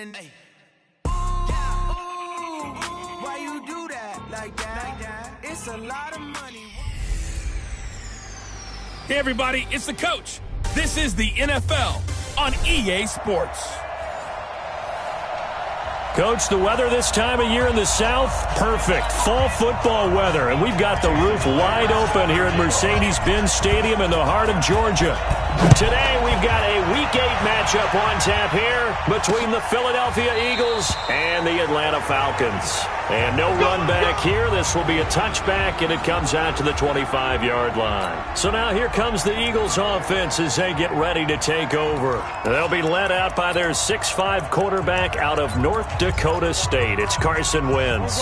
And hey. Why you do that like that? It's a lot of money. Hey everybody, it's the coach. This is the NFL on EA Sports. Coach, the weather this time of year in the South, perfect. Fall football weather, and we've got the roof wide open here at Mercedes-Benz Stadium in the heart of Georgia. Today, we've got a Week 8 matchup on tap here between the Philadelphia Eagles and the Atlanta Falcons. And no run back here. This will be a touchback, and it comes out to the 25-yard line. So now here comes the Eagles offense as they get ready to take over. They'll be led out by their 6'5 quarterback out of North Dakota State. It's Carson Wentz.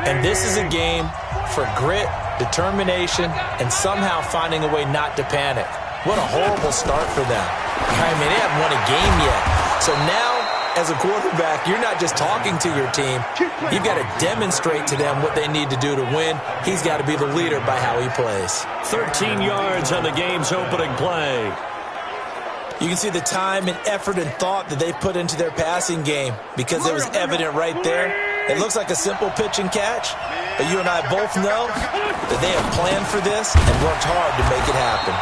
And this is a game for grit, determination, and somehow finding a way not to panic. What a horrible start for them. I mean, they haven't won a game yet. So now, as a quarterback, you're not just talking to your team. You've got to demonstrate to them what they need to do to win. He's got to be the leader by how he plays. 13 yards on the game's opening play. You can see the time and effort and thought that they put into their passing game because it was evident right there. It looks like a simple pitch and catch, but you and I both know that they have planned for this and worked hard to make it happen.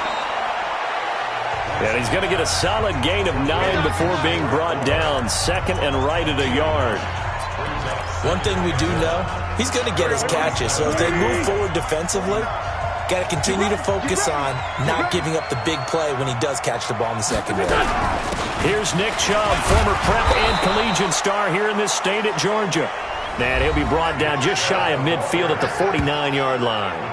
And he's going to get a solid gain of 9 before being brought down. Second and right at a yard. One thing we do know, he's going to get his catches. So as they move forward defensively, got to continue to focus on not giving up the big play when he does catch the ball in the secondary. Here's Nick Chubb, former prep and collegiate star here in this state at Georgia. And he'll be brought down just shy of midfield at the 49-yard line.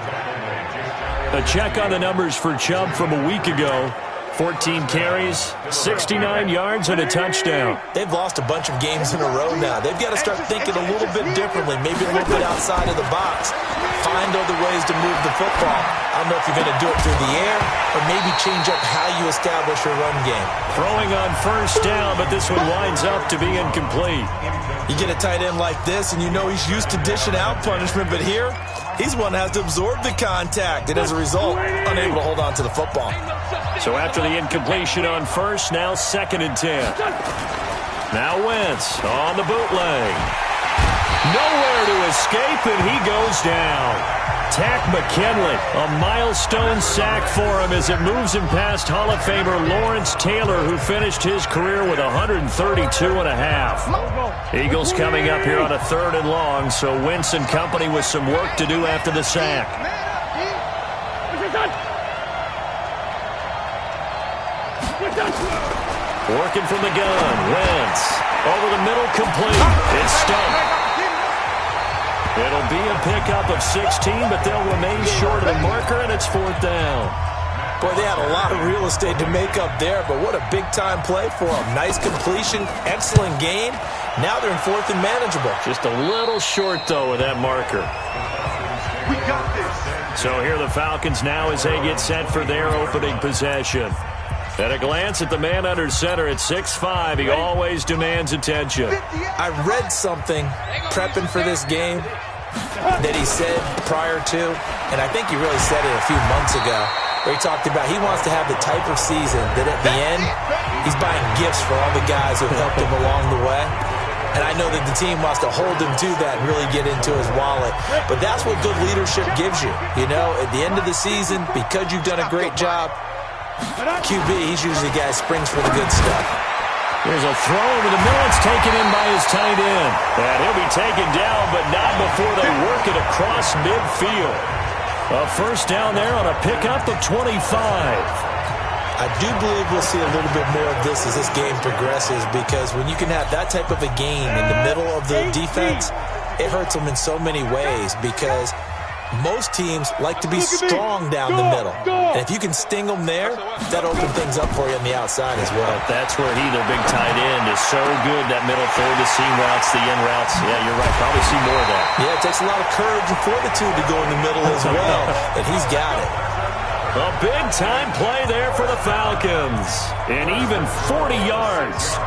A check on the numbers for Chubb from a week ago. 14 carries, 69 yards, and a touchdown. They've lost a bunch of games in a row now. They've got to start thinking a little bit differently, maybe a little bit outside of the box. Find other ways to move the football. I don't know if you're going to do it through the air or maybe change up how you establish your run game. Throwing on first down, but this one winds up to be incomplete. You get a tight end like this, and you know he's used to dishing out punishment, but here, he's one that has to absorb the contact, and as a result, unable to hold on to the football. So after the incompletion on first, now 2nd and 10. Now Wentz on the bootleg. Nowhere to escape, and he goes down. Tack McKinley, a milestone sack for him as it moves him past Hall of Famer Lawrence Taylor, who finished his career with 132.5. Eagles coming up here on a 3rd and long, so Wentz and company with some work to do after the sack. Working from the gun, Wentz. Over the middle, complete. It's stumped. It'll be a pickup of 16, but they'll remain short of the marker, and it's 4th down. Boy, they had a lot of real estate to make up there, but what a big-time play for them. Nice completion, excellent gain. Now they're in 4th and manageable. Just a little short, though, of that marker. We got this. So here the Falcons now as they get set for their opening possession. At a glance at the man under center at 6'5", he always demands attention. I read something prepping for this game that he said prior to, and I think he really said it a few months ago, where he talked about he wants to have the type of season that at the end, he's buying gifts for all the guys who have helped him along the way. And I know that the team wants to hold him to that and really get into his wallet. But that's what good leadership gives you. You know, at the end of the season, because you've done a great job, QB, he's usually the guy who springs for the good stuff. Here's a throw over the middle. It's taken in by his tight end. And he'll be taken down, but not before they work it across midfield. A first down there on a pickup of 25. I do believe we'll see a little bit more of this as this game progresses, because when you can have that type of a gain in the middle of the defense, it hurts them in so many ways, because most teams like to be strong down the middle. And if you can sting them there, that opens things up for you on the outside as well. But that's where he, their big tight end, is so good, that middle third, the seam routes, the in routes. Yeah, you're right. Probably see more of that. Yeah, it takes a lot of courage and fortitude to go in the middle as well, and he's got it. A big-time play there for the Falcons. And even 40 yards.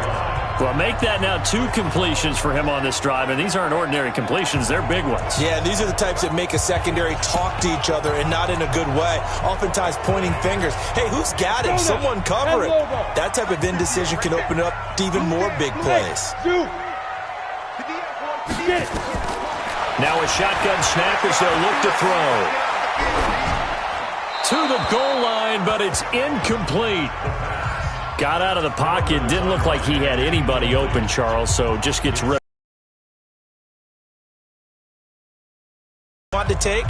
Well, make that now 2 completions for him on this drive, and these aren't ordinary completions. They're big ones. Yeah, these are the types that make a secondary talk to each other and not in a good way. Oftentimes pointing fingers. Hey, who's got him? Someone cover it. That type of indecision can open up to even more big plays. Now a shotgun snap as they'll look to throw. To the goal line, but it's incomplete. Got out of the pocket. Didn't look like he had anybody open, Charles, so just gets rid. Want to take?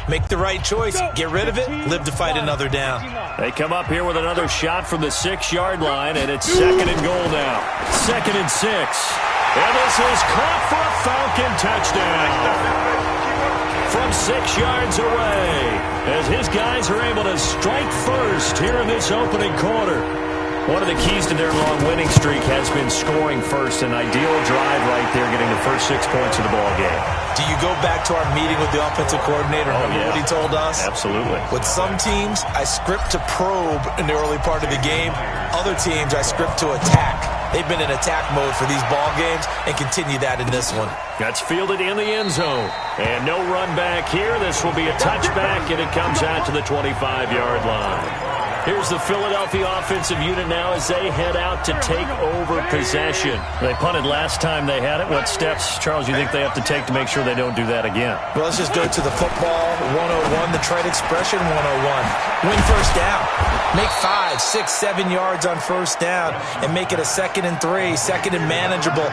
Make the right choice. Get rid of it. Live to fight another down. They come up here with another shot from the 6-yard line, and it's 2nd and goal now. 2nd and 6. And this is caught for a Falcon touchdown. From 6 yards away, as his guys are able to strike first here in this opening quarter. One of the keys to their long winning streak has been scoring first. An ideal drive right there, getting the first 6 points of the ball game. Do you go back to our meeting with the offensive coordinator? Remember what he told us? Absolutely. With some teams, I script to probe in the early part of the game. Other teams, I script to attack. They've been in attack mode for these ball games and continue that in this one. That's fielded in the end zone. And no run back here. This will be a touchback, and it comes out to the 25-yard line. Here's the Philadelphia offensive unit now as they head out to take over possession. They punted last time they had it. What steps, Charles, you think they have to take to make sure they don't do that again? Well, let's just go to the football 101, the trade expression 101. Win first down. Make 5, 6, 7 yards on first down and make it a 2nd and 3, 2nd and manageable.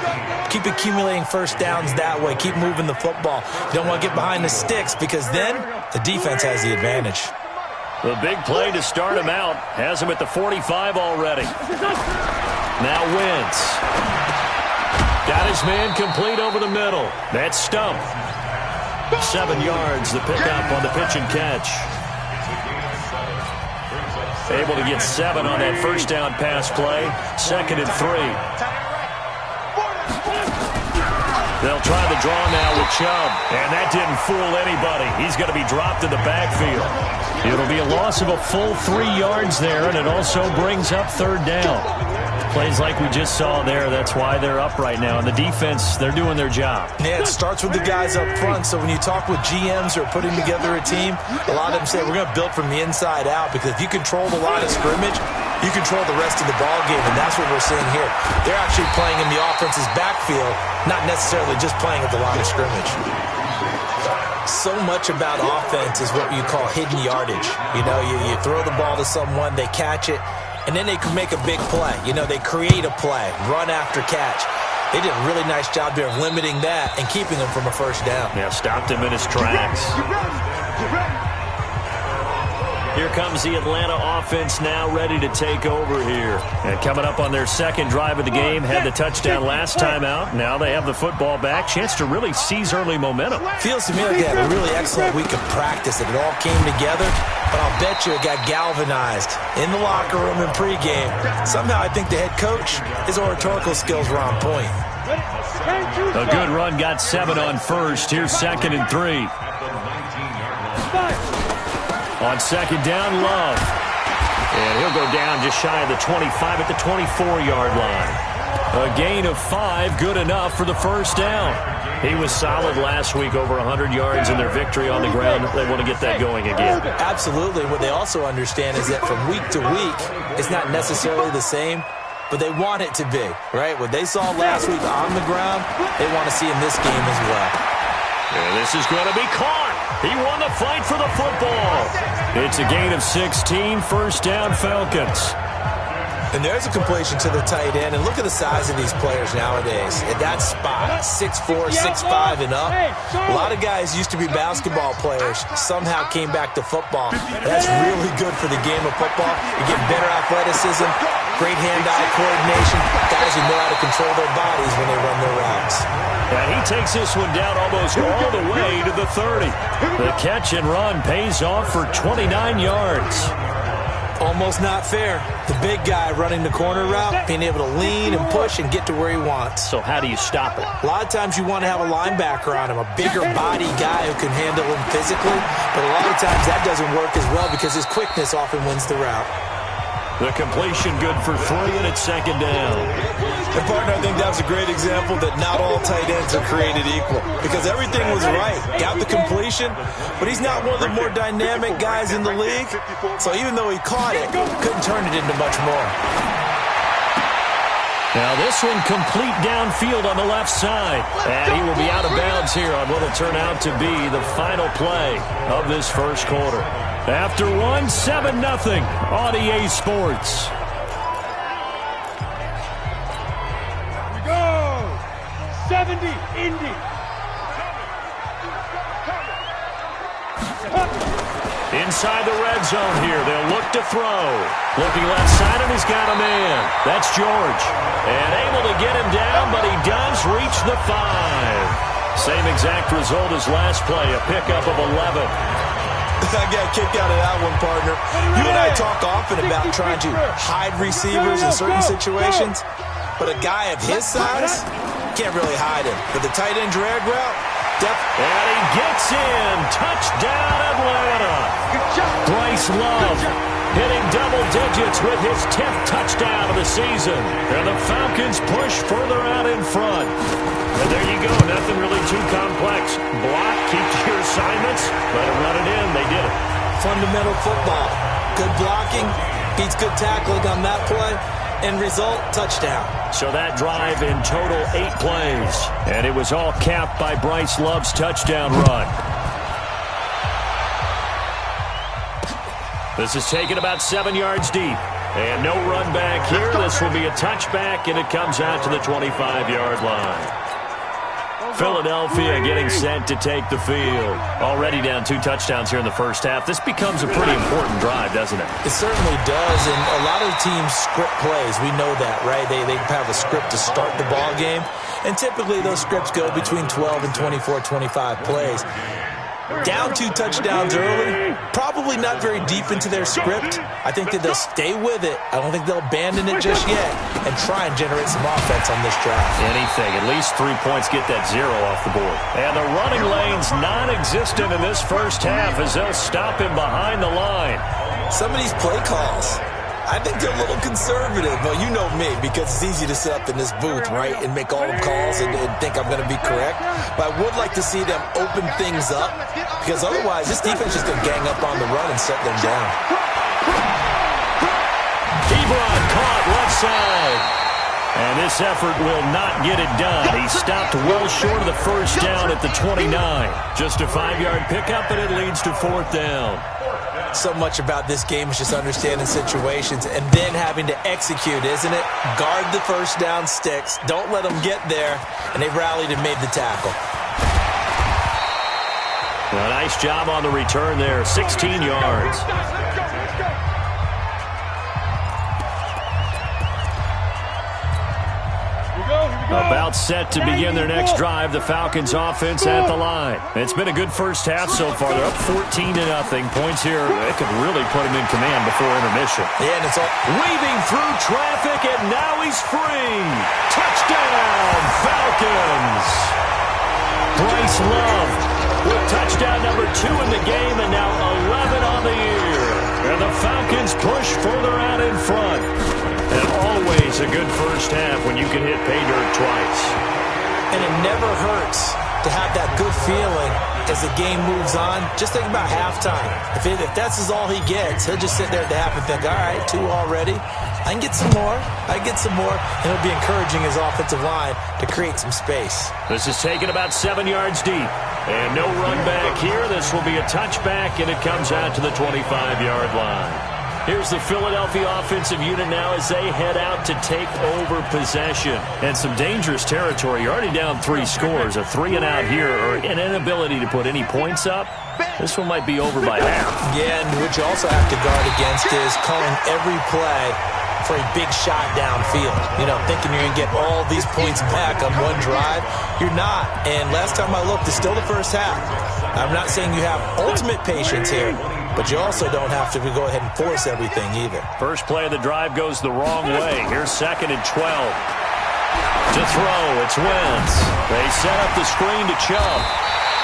Keep accumulating first downs that way. Keep moving the football. You don't want to get behind the sticks because then the defense has the advantage. The big play to start him out. Has him at the 45 already. Now Wentz. Got his man complete over the middle. That's Stump. 7 yards, the pickup on the pitch and catch. Able to get 7 on that first down pass play. 2nd and 3. They'll try the draw now with Chubb. And that didn't fool anybody. He's going to be dropped in the backfield. It'll be a loss of a full 3 yards there, and it also brings up 3rd down. Plays like we just saw there. That's why they're up right now. And the defense, they're doing their job. Yeah, it starts with the guys up front. So when you talk with GMs who are putting together a team, a lot of them say we're going to build from the inside out because if you control the line of scrimmage, you control the rest of the ball game, and that's what we're seeing here. They're actually playing in the offense's backfield, not necessarily just playing at the line of scrimmage. So much about offense is what you call hidden yardage. You know, you throw the ball to someone, they catch it, and then they can make a big play. You know, they create a play, run after catch. They did a really nice job there of limiting that and keeping him from a first down. Yeah, stopped him in his tracks. Here comes the Atlanta offense now ready to take over here. And coming up on their 2nd drive of the game, had the touchdown last time out. Now they have the football back. Chance to really seize early momentum. Feels to me like they had a really excellent week of practice and it all came together. But I'll bet you it got galvanized in the locker room and pregame. Somehow I think the head coach, his oratorical skills were on point. A good run, got 7 on first. Here's 2nd and 3. On 2nd down, Love. And he'll go down just shy of the 25 at the 24-yard line. A gain of 5, good enough for the first down. He was solid last week, over 100 yards in their victory on the ground. They want to get that going again. Absolutely. What they also understand is that from week to week, it's not necessarily the same, but they want it to be, right? What they saw last week on the ground, they want to see in this game as well. And this is going to be caught. He won the fight for the football. It's a gain of 16, first down Falcons. And there's a completion to the tight end. And look at the size of these players nowadays. At that spot, 6'4", 6'5", and up. A lot of guys used to be basketball players. Somehow came back to football. That's really good for the game of football. You get better athleticism, great hand-eye coordination. Guys who know how to control their bodies when they run their routes. And he takes this one down almost all the way to the 30. The catch and run pays off for 29 yards. Almost not fair. The big guy running the corner route, being able to lean and push and get to where he wants. So how do you stop it? A lot of times you want to have a linebacker on him, a bigger body guy who can handle him physically. But a lot of times that doesn't work as well because his quickness often wins the route. The completion good for 3, and it's 2nd down. And partner, I think that was a great example that not all tight ends are created equal, because everything was right. Got the completion, but he's not one of the more dynamic guys in the league. So even though he caught it, couldn't turn it into much more. Now this one complete downfield on the left side. And he will be out of bounds here on what will turn out to be the final play of this first quarter. After one, 7-0 on EA Sports. We go! 70, Indy! Inside the red zone here. They'll look to throw. Looking left side, and he's got a man. That's George. And able to get him down, but he does reach the 5. Same exact result as last play, a pickup of 11. I got kicked out of that one, partner. You and I talk often about trying to hide receivers in certain situations, but a guy of his size can't really hide him. But the tight end drag route, and he gets in. Touchdown, Atlanta. Bryce Love hitting double digits with his 10th touchdown of the season. And the Falcons push further out in front. And there you go. Nothing really too complex. Block, keep to your assignments, let it run it in. They did it. fundamental football. Good blocking, beats good tackling on that play. End result, touchdown. So that drive in total 8 plays. And it was all capped by Bryce Love's touchdown run. This is taken about 7 yards deep. And no run back here. This will be a touchback, and it comes out to the 25-yard line. Philadelphia getting set to take the field. Already down 2 touchdowns here in the first half. This becomes a pretty important drive, doesn't it? It certainly does, and a lot of teams script plays. We know that, right? They have a script to start the ball game, and typically those scripts go between 12 and 24, 25 plays. Down 2 touchdowns early, probably not very deep into their script. I think that they'll stay with it. I don't think they'll abandon it just yet and try and generate some offense on this drive. Anything, at least 3 points, get that 0 off the board. And the running lane's non-existent in this first half as they'll stop him behind the line. Some of these play calls, I think they're a little conservative. Well, you know me, because it's easy to sit up in this booth, right, and make all the calls and think I'm going to be correct. But I would like to see them open things up, because otherwise this defense is going to gang up on the run and shut them down. Ebron caught left side. And this effort will not get it done. He stopped well short of the first down at the 29. Just a 5-yard pickup, and it leads to 4th down. So much about this game is just understanding situations and then having to execute, isn't it? Guard the first down sticks. Don't let them get there. And they rallied and made the tackle. A nice job on the return there. 16 yards. About set to begin their next drive. The Falcons offense at the line. It's been a good first half so far. They're up 14-0. Points here. It could really put him in command before intermission. Yeah, and it's all weaving through traffic, and now he's free. Touchdown, Falcons. Bryce Love with touchdown number 2 in the game, and now 11 on the year. And the Falcons push further out in front. And always a good first half when you can hit pay dirt twice. And it never hurts to have that good feeling as the game moves on. Just think about halftime. If that's all he gets, he'll just sit there at the half and think, all right, 2 already. I can get some more. And he'll be encouraging his offensive line to create some space. This is taken about 7 yards deep. And no run back here. This will be a touchback, and it comes out to the 25-yard line. Here's the Philadelphia offensive unit now as they head out to take over possession. And some dangerous territory. You're already down 3 scores. A 3-and-out here, or an inability to put any points up. This one might be over by half. Yeah, and what you also have to guard against is calling every play for a big shot downfield. Thinking you're going to get all these points back on one drive. You're not. And last time I looked, it's still the first half. I'm not saying you have ultimate patience here, but you also don't have to go ahead and force everything either. First play of the drive goes the wrong way. Here's 2nd and 12. To throw, it's Wentz. They set up the screen to Chubb.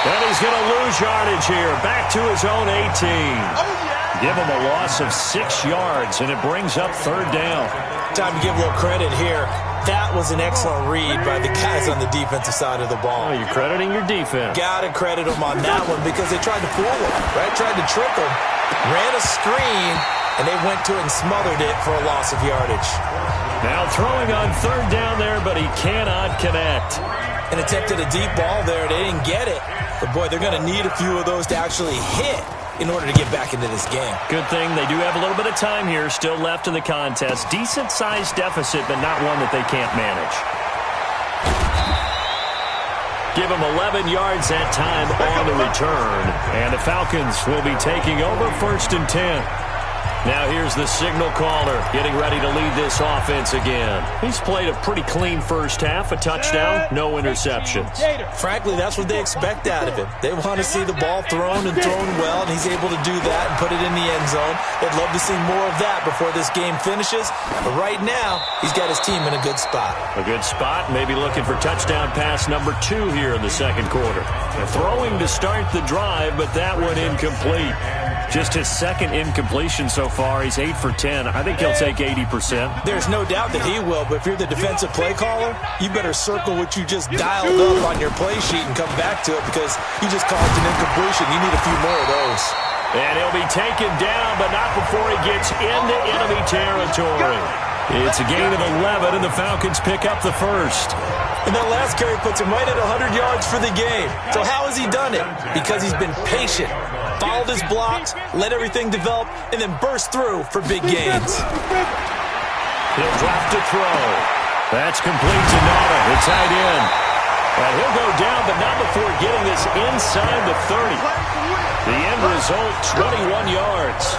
And he's going to lose yardage here. Back to his own 18. Give him a loss of 6 yards, and it brings up 3rd down. Time to give a little credit here. That was an excellent read by the guys on the defensive side of the ball. Oh, you're crediting your defense. Got to credit them on that one because they tried to fool him, right? Tried to trick him, ran a screen, and they went to it and smothered it for a loss of yardage. Now throwing on 3rd down there, but he cannot connect. And attempted a deep ball there. They didn't get it. But, boy, they're going to need a few of those to actually hit in order to get back into this game. Good thing they do have a little bit of time here still left in the contest. Decent-sized deficit, but not one that they can't manage. Give them 11 yards that time on the return. And the Falcons will be taking over 1st and 10. Now here's the signal caller getting ready to lead this offense again. He's played a pretty clean first half, a touchdown, no interceptions. Frankly, that's what they expect out of him. They want to see the ball thrown and thrown well, and he's able to do that and put it in the end zone. They'd love to see more of that before this game finishes. But right now, he's got his team in a good spot. A good spot, maybe looking for touchdown pass number 2 here in the 2nd quarter. They're throwing to start the drive, but that one incomplete. Just his 2nd incompletion so far. He's 8 for 10. I think he'll take 80%. There's no doubt that he will, but if you're the defensive play caller, you better circle what you just dialed up on your play sheet and come back to it because you just caused an incompletion. You need a few more of those. And he'll be taken down, but not before he gets into enemy territory. It's a gain of 11, and the Falcons pick up the 1st. And that last carry puts him right at 100 yards for the game. So how has he done it? Because he's been patient, followed his blocks, let everything develop, and then burst through for big gains. He'll drop to throw. That's complete to Nada, the tight end. And he'll go down, but not before getting this inside the 30. The end result, 21 yards.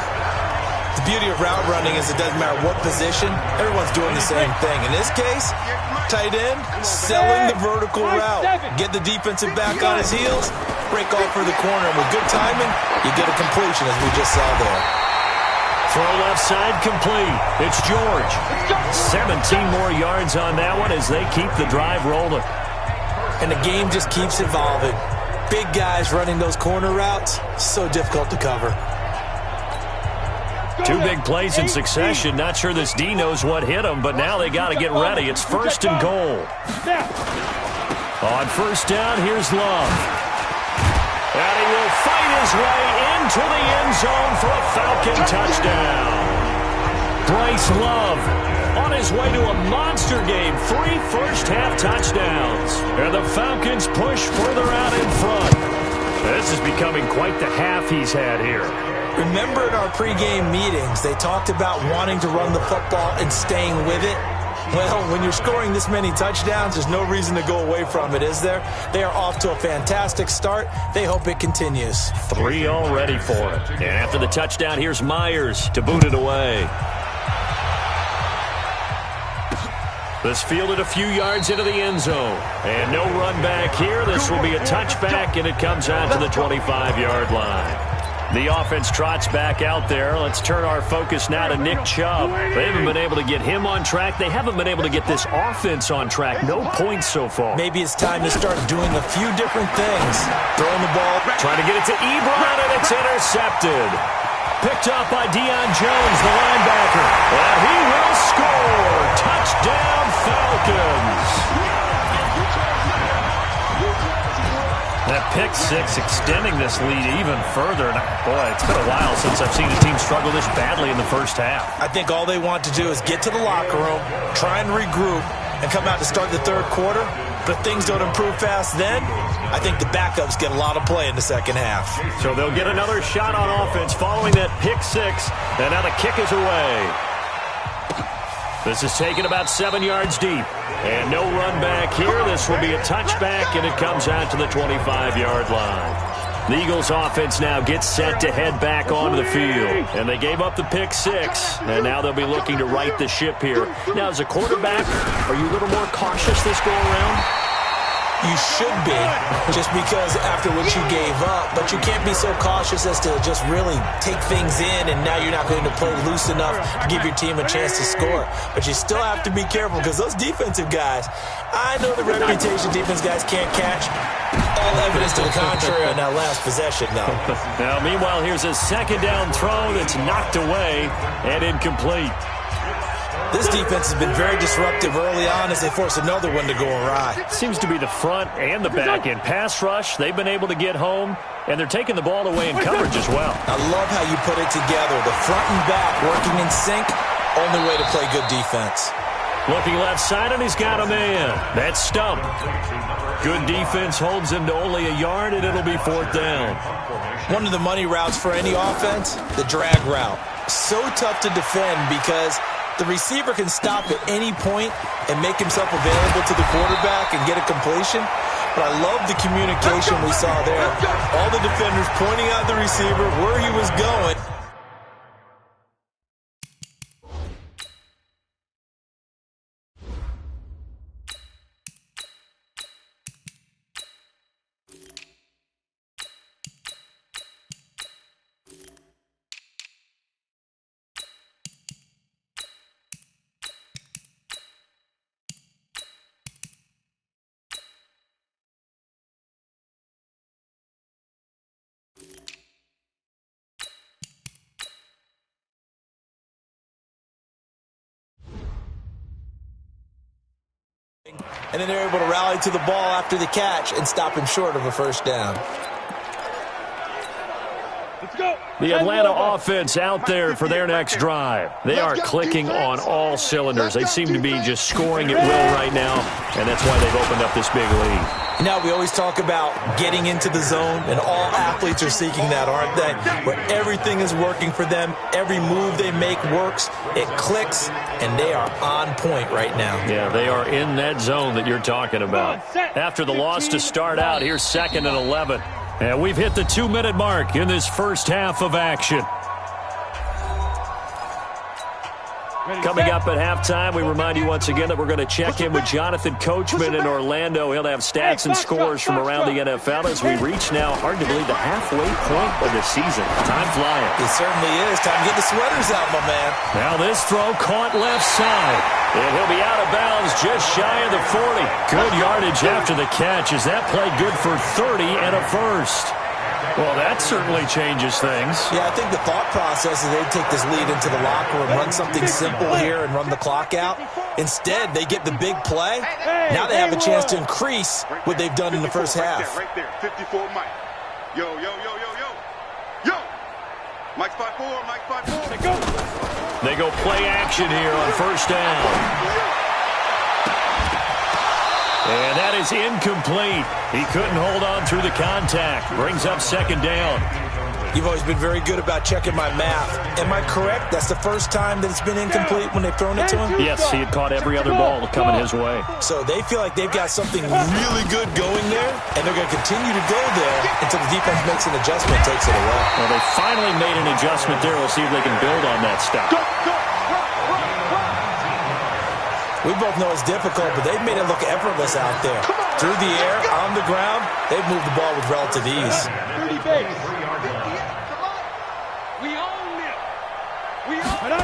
The beauty of route running is it doesn't matter what position, everyone's doing the same thing. In this case, tight end, selling the vertical route. Get the defensive back on his heels, break off for the corner. And with good timing, you get a completion, as we just saw there. Throw left side complete. It's George. 17 more yards on that one as they keep the drive rolling. And the game just keeps evolving. Big guys running those corner routes, so difficult to cover. 2 big plays in succession. Not sure this D knows what hit him, but now they got to get ready. It's 1st and goal. On 1st down, here's Love. And he will fight his way into the end zone for a Falcon touchdown. Bryce Love on his way to a monster game. 3 first-half touchdowns. And the Falcons push further out in front. This is becoming quite the half he's had here. Remember in our pregame meetings, they talked about wanting to run the football and staying with it? Well, when you're scoring this many touchdowns, there's no reason to go away from it, is there? They are off to a fantastic start. They hope it continues. 3 already for it. And after the touchdown, here's Myers to boot it away. This fielded a few yards into the end zone. And no run back here. This will be a touchback, and it comes out to the 25-yard line. The offense trots back out there. Let's turn our focus now to Nick Chubb. They haven't been able to get him on track. They haven't been able to get this offense on track. No points so far. Maybe it's time to start doing a few different things. Throwing the ball. Trying to get it to Ebron, and it's intercepted. Picked up by Deion Jones, the linebacker. And he will score. Touchdown, Falcons. That pick 6 extending this lead even further. And boy, it's been a while since I've seen a team struggle this badly in the first half. I think all they want to do is get to the locker room, try and regroup, and come out to start the 3rd quarter. But if things don't improve fast then, I think the backups get a lot of play in the 2nd half. So they'll get another shot on offense following that pick 6. And now the kick is away. This is taken about 7 yards deep. And no run back here. This will be a touchback, and it comes out to the 25-yard line. The Eagles offense now gets set to head back onto the field. And they gave up the pick 6, and now they'll be looking to right the ship here. Now, as a quarterback, are you a little more cautious this go-around? You should be, just because after what you gave up. But you can't be so cautious as to just really take things in, and now you're not going to play loose enough to give your team a chance to score. But you still have to be careful, because those defensive guys, I know the reputation defense guys can't catch. All evidence to the contrary on that last possession, though. Now, meanwhile, here's a second down throw that's knocked away and incomplete. This defense has been very disruptive early on as they force another one to go awry. Seems to be the front and the back end. Pass rush, they've been able to get home, and they're taking the ball away in coverage as well. I love how you put it together. The front and back working in sync, only way to play good defense. Looking left side, and he's got a man. That's Stump. Good defense holds him to only a yard, and it'll be fourth down. One of the money routes for any offense, the drag route. So tough to defend because the receiver can stop at any point and make himself available to the quarterback and get a completion. But I love the communication we saw there. All the defenders pointing out the receiver, where he was going. And then they're able to rally to the ball after the catch and stop him short of a first down. Let's go. The Atlanta offense out there for their next drive. They are clicking on all cylinders. They seem to be just scoring at will right now, and that's why they've opened up this big lead. You know, we always talk about getting into the zone, and all athletes are seeking that, aren't they? Where everything is working for them, every move they make works, it clicks, and they are on point right now. Yeah, they are in that zone that you're talking about. After the loss to start out, here's 2nd and 11. And we've hit the 2-minute mark in this first half of action. Coming up at halftime, we remind you once again that we're going to check in with Jonathan Coachman in Orlando. He'll have stats and scores from around the NFL as we reach now, hard to believe, the halfway point of the season. Time flying. It certainly is. Time to get the sweaters out, my man. Now this throw caught left side. And he'll be out of bounds just shy of the 40. Good yardage after the catch as that play good for 30 and a first. Well, that certainly changes things. Yeah, I think the thought process is they'd take this lead into the locker room, run something simple here and run the clock out. Instead, they get the big play. Now they have a chance to increase what they've done in the first half. Right there, 54 Mike. Yo, yo, yo, yo, yo. Yo! Mike 5-4, Mike 5-4. They go play action here on first down. And that is incomplete. He couldn't hold on through the contact. Brings up 2nd down. You've always been very good about checking my math. Am I correct? That's the first time that it's been incomplete when they've thrown it to him? Yes, he had caught every other ball coming his way. So they feel like they've got something really good going there, and they're going to continue to go there until the defense makes an adjustment, takes it away. Well, they finally made an adjustment there. We'll see if they can build on that stop. We both know it's difficult, but they've made it look effortless out there. Through the air, on the ground, they've moved the ball with relative ease. 30 base. We own it. We own it.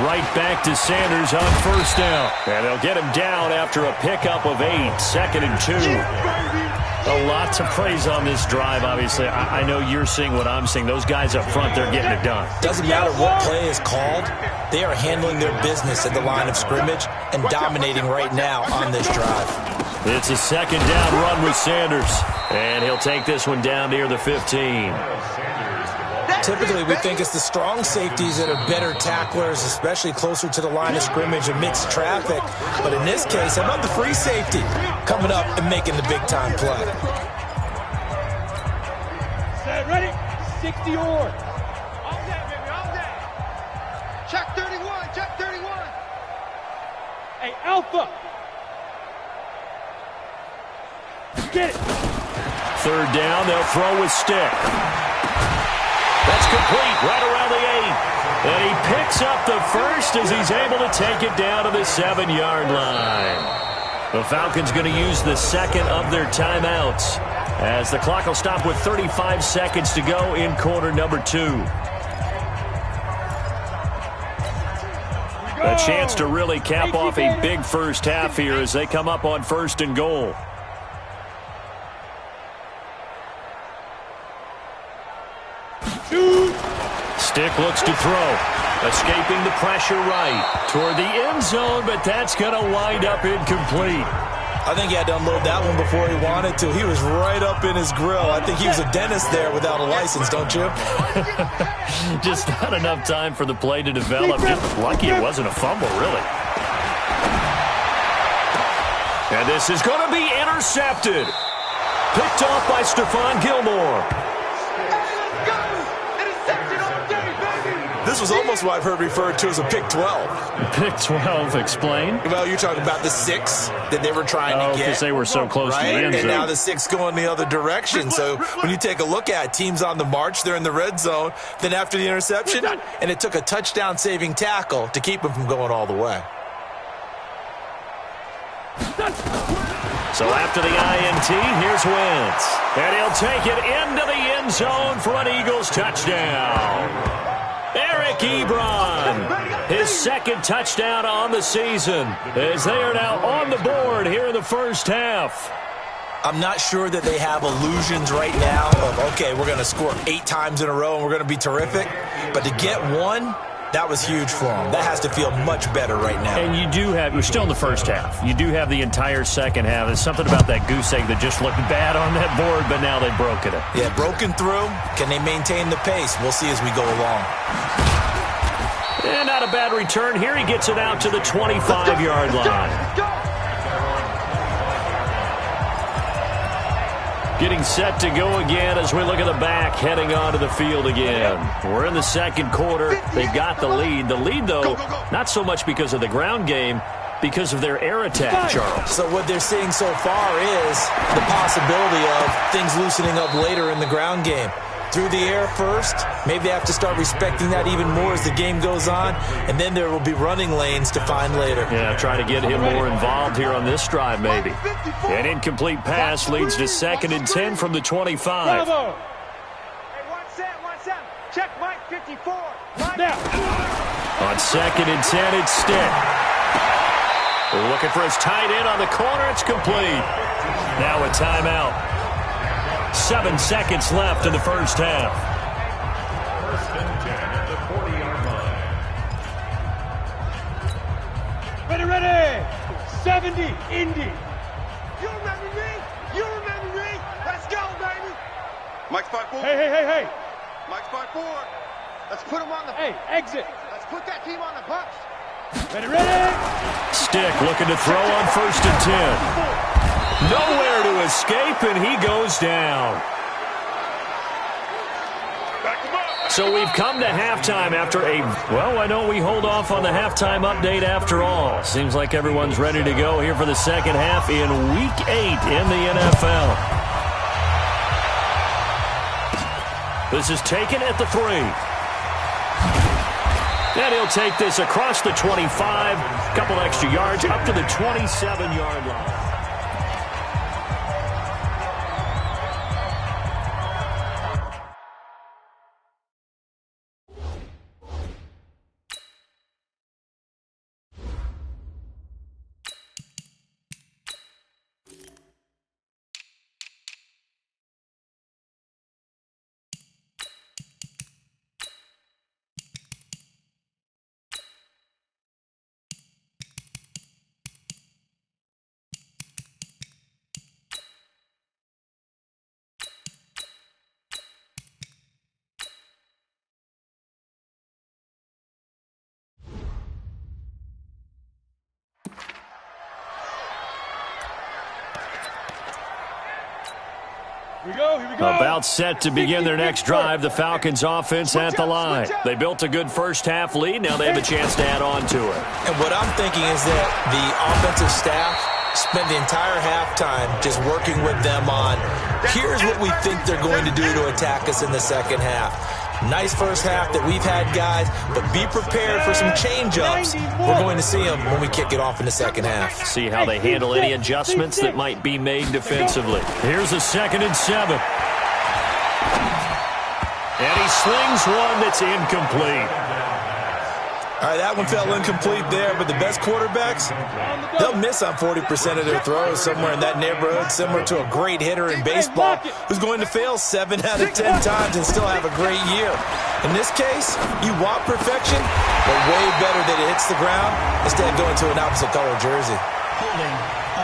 Right back to Sanders on first down. And they'll get him down after a pickup of 8. 2nd and 2. A lot to praise on this drive, obviously. I know you're seeing what I'm seeing. Those guys up front, they're getting it done. Doesn't matter what play is called. They are handling their business at the line of scrimmage and dominating right now on this drive. It's a 2nd down run with Sanders. And he'll take this one down near the 15. Typically, we think it's the strong safeties that are better tacklers, especially closer to the line of scrimmage amidst traffic. But in this case, how about the free safety coming up and making the big-time play? Set, ready? 60 or. All day, baby, all day. Check 31, check 31. Hey, Alpha. Get it. 3rd down, they'll throw with stick. That's complete right around the 8. And he picks up the first as he's able to take it down to the 7-yard line. The Falcons going to use the 2nd of their timeouts as the clock will stop with 35 seconds to go in quarter number 2. A chance to really cap off a big first half here as they come up on 1st and goal. Stick looks to throw. Escaping the pressure right toward the end zone, but that's going to wind up incomplete. I think he had to unload that one before he wanted to. He was right up in his grill. I think he was a dentist there without a license, don't you? Just not enough time for the play to develop. Just lucky it wasn't a fumble, really. And this is going to be intercepted. Picked off by Stephon Gilmore. This was almost what I've heard referred to as a pick 12. Pick 12, explain? Well, you're talking about the 6 that they were trying to get. Because they were so close to the end zone. And now the 6 going the other direction. So when you take a look at teams on the march, they're in the red zone. Then after the interception, and it took a touchdown-saving tackle to keep them from going all the way. So after the INT, here's Wentz. And he'll take it into the end zone for an Eagles touchdown. Eric Ebron, his second touchdown on the season, as they are now on the board here in the first half. I'm not sure that they have illusions right now of, okay, we're going to score 8 times in a row and we're going to be terrific. But to get one, that was huge for them. That has to feel much better right now. And you do have, we're still in the first half. You do have the entire second half. There's something about that goose egg that just looked bad on that board, but now they've broken it. Yeah, broken through. Can they maintain the pace? We'll see as we go along. And not a bad return here. He gets it out to the 25-yard line. Getting set to go again as we look at the back, heading onto the field again. We're in the second quarter. They've got the lead. The lead, though, not so much because of the ground game, because of their air attack, Charles. So what they're seeing so far is the possibility of things loosening up later in the ground game. Through the air first, maybe they have to start respecting that even more as the game goes on, and then there will be running lanes to find later. Yeah, try to get him more involved here on this drive, maybe. An incomplete pass leads to 2nd and 10 from the 25. Bravo. Hey, 1 set. Check Mike 54. Now. On 2nd and 10, it's Stick. We're looking for his tight end on the corner. It's complete. Now a timeout. 7 seconds left in the first half. First and 10 at the 40-yard line. Ready. 70, Indy. You remember me? Let's go, baby. Mike spot 4. Hey. Mike spot 4. Let's put him on the... Hey, exit. Let's put that team on the bus. Ready. Stick looking to throw on 1st and 10. Nowhere to escape, and he goes down. So we've come to halftime after why don't we hold off on the halftime update after all? Seems like everyone's ready to go here for the second half in Week 8 in the NFL. This is taken at the 3. And he'll take this across the 25, couple extra yards, up to the 27-yard line. Here we go. About set to begin their next drive, the Falcons offense at the line. They built a good first half lead. Now they have a chance to add on to it. And what I'm thinking is that the offensive staff spent the entire halftime just working with them on, here's what we think they're going to do to attack us in the second half. Nice first half that we've had, guys, but be prepared for some change-ups. We're going to see them when we kick it off in the second half. See how they handle any adjustments that might be made defensively. Here's a 2nd and 7. And he slings one that's incomplete. All right, that one fell incomplete there, but the best quarterbacks, they'll miss on 40% of their throws, somewhere in that neighborhood, similar to a great hitter in baseball who's going to fail 7 out of 10 times and still have a great year. In this case, you want perfection, but way better that it hits the ground instead of going to an opposite color jersey. Holding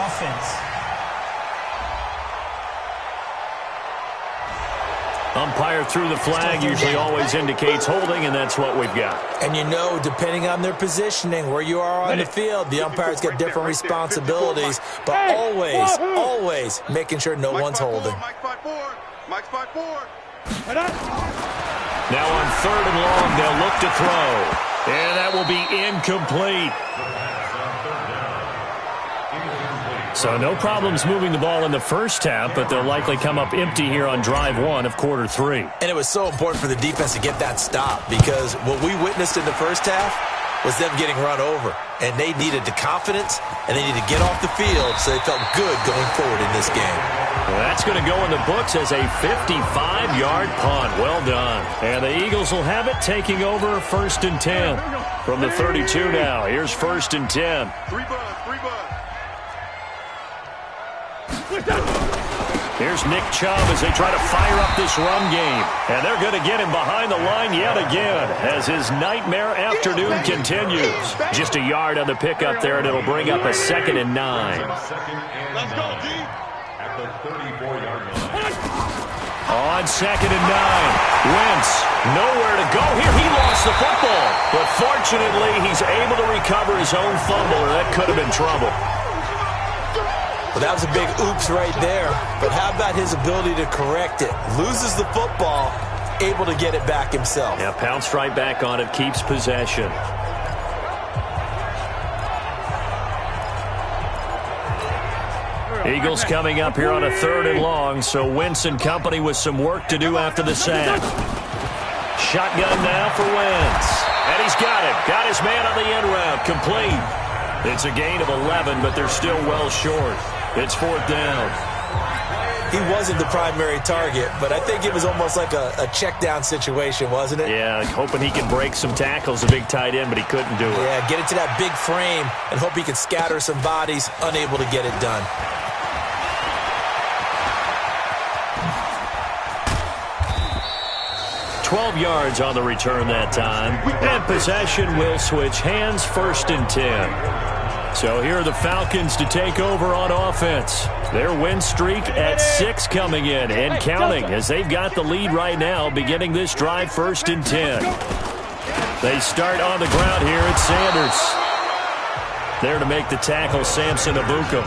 offense. Umpire through the flag usually always indicates holding, and that's what we've got. And you know, depending on their positioning, where you are on the field, the umpire's got different responsibilities, but always making sure no one's holding. Mike's 5-4. Mike's 5-4. Now on 3rd and long, they'll look to throw. And that will be incomplete. So no problems moving the ball in the first half, but they'll likely come up empty here on drive 1 of quarter 3. And it was so important for the defense to get that stop, because what we witnessed in the first half was them getting run over. And they needed the confidence, and they needed to get off the field so they felt good going forward in this game. Well, that's going to go in the books as a 55-yard punt. Well done. And the Eagles will have it, taking over 1st and 10. From the 32 now, here's 1st and 10. 3 buzz. Here's Nick Chubb as they try to fire up this run game. And they're going to get him behind the line yet again as his nightmare afternoon continues. Just a yard on the pickup there, and it'll bring up a 2nd and 9. Let's go, G. At the 34-yard line. On 2nd and 9. Wentz, nowhere to go here. He lost the football. But fortunately, he's able to recover his own fumble, or that could have been trouble. Well, that was a big oops right there. But how about his ability to correct it? Loses the football, able to get it back himself. Yeah, pounced right back on it, keeps possession. Eagles coming up here on a 3rd and long, so Wentz and company with some work to do after the sack. Shotgun now for Wentz. And he's got it. Got his man on the end route. Complete. It's a gain of 11, but they're still well short. It's 4th down. He wasn't the primary target, but I think it was almost like a check down situation, wasn't it? Yeah, hoping he can break some tackles, a big tight end, but he couldn't do it. Yeah, get it to that big frame and hope he can scatter some bodies, unable to get it done. $12 yards on the return that time. And possession will switch hands, 1st and 10. So here are the Falcons to take over on offense. Their win streak at 6 coming in and counting as they've got the lead right now beginning this drive 1st and 10. They start on the ground here. It's Sanders. There to make the tackle, Samson Abukum.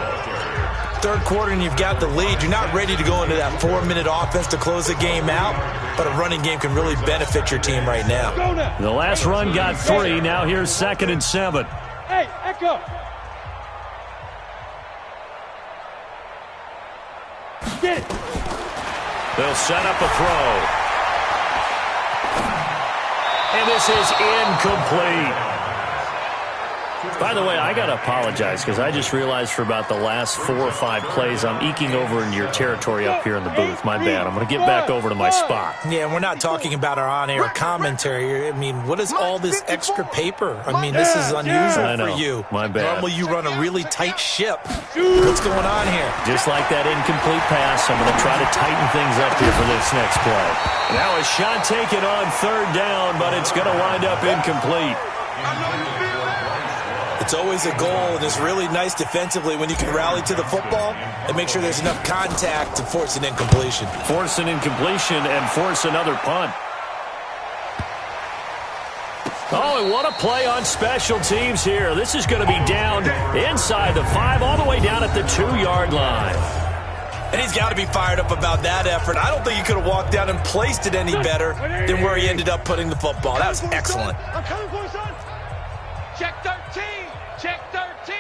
3rd quarter and you've got the lead. You're not ready to go into that 4-minute offense to close the game out, but a running game can really benefit your team right now. The last run got 3. Now here's 2nd and 7. Hey, Echo. Get it. They'll set up a throw. And this is incomplete. By the way, I got to apologize because I just realized for about the last 4 or 5 plays I'm eking over into your territory up here in the booth. My bad. I'm going to get back over to my spot. Yeah, we're not talking about our on-air commentary. I mean, what is all this extra paper? I mean, this is unusual for you. My bad. Normally you run a really tight ship. What's going on here? Just like that incomplete pass, I'm going to try to tighten things up here for this next play. Now a shot taken on 3rd down, but it's going to wind up incomplete. It's always a goal, and it's really nice defensively when you can rally to the football and make sure there's enough contact to force an incompletion. Force an incompletion and force another punt. Oh, and what a play on special teams here. This is going to be down inside the 5, all the way down at the 2-yard line. And he's got to be fired up about that effort. I don't think he could have walked down and placed it any better than where he ended up putting the football. That was excellent. I'm coming for you, son. Check 13. Check 13.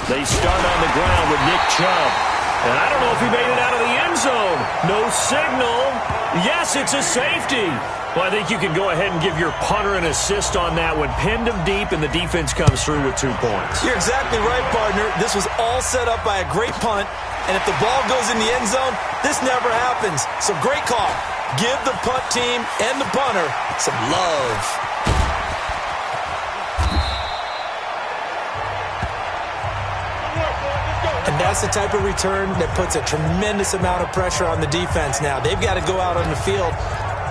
They start on the ground with Nick Chubb. And I don't know if he made it out of the end zone. No signal. Yes, it's a safety. Well, I think you can go ahead and give your punter an assist on that one. Pinned him deep, and the defense comes through with 2 points. You're exactly right, partner. This was all set up by a great punt. And if the ball goes in the end zone, this never happens. So great call. Give the punt team and the punter some love. And that's the type of return that puts a tremendous amount of pressure on the defense now. They've got to go out on the field